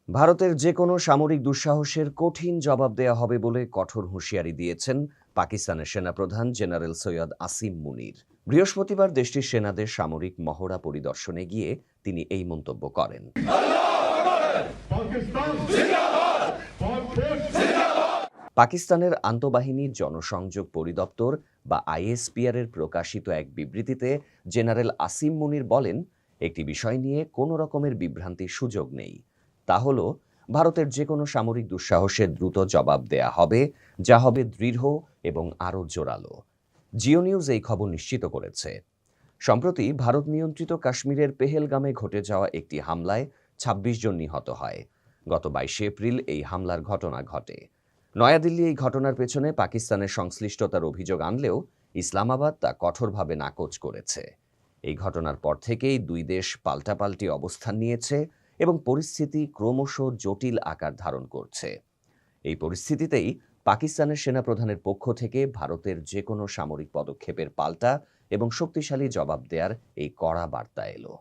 ভারতের যে কোনো সামরিক দুঃসাহসের কঠিন জবাব দেয়া হবে বলে কঠোর হুঁশিয়ারি দিয়েছেন পাকিস্তানের সেনাপ্রধান জেনারেল সৈয়দ আসিম মুনির। বৃহস্পতিবার দেশটির সেনাদের সামরিক মহড়া পরিদর্শনে গিয়ে তিনি এই মন্তব্য করেন। পাকিস্তানের আন্তঃবাহিনী জনসংযোগ পরিদপ্তর বা আইএসপিআর এর প্রকাশিত এক বিবৃতিতে জেনারেল আসিম মুনির বলেন, একটি বিষয় নিয়ে কোনো রকমের বিভ্রান্তির সুযোগ নেই। তা হল, ভারতের যে কোনো সামরিক দুঃসাহসের দ্রুত জবাব দেয়া হবে, যা হবে দৃঢ় এবং আরও জোরালো। জিও নিউজ এই খবর নিশ্চিত করেছে। সম্প্রতি ভারত নিয়ন্ত্রিত কাশ্মীরের পেহেলগামে ঘটে যাওয়া একটি হামলায় ২৬ জন নিহত হয়। গত ২২ এপ্রিল এই হামলার ঘটনা ঘটে। নয়াদিল্লি এই ঘটনার পেছনে পাকিস্তানের সংশ্লিষ্টতার অভিযোগ আনলেও ইসলামাবাদ তা কঠোরভাবে নাকচ করেছে। এই ঘটনার পর থেকেই দুই দেশ পাল্টাপাল্টি অবস্থান নিয়েছে এবং পরিস্থিতি ক্রমশ জটিল আকার ধারণ করছে। এই পরিস্থিতিতেই পাকিস্তানের সেনাপ্রধানের পক্ষ থেকে ভারতের যে কোনো সামরিক পদক্ষেপের পাল্টা এবং শক্তিশালী জবাব দেওয়ার এই কড়া বার্তা এলো।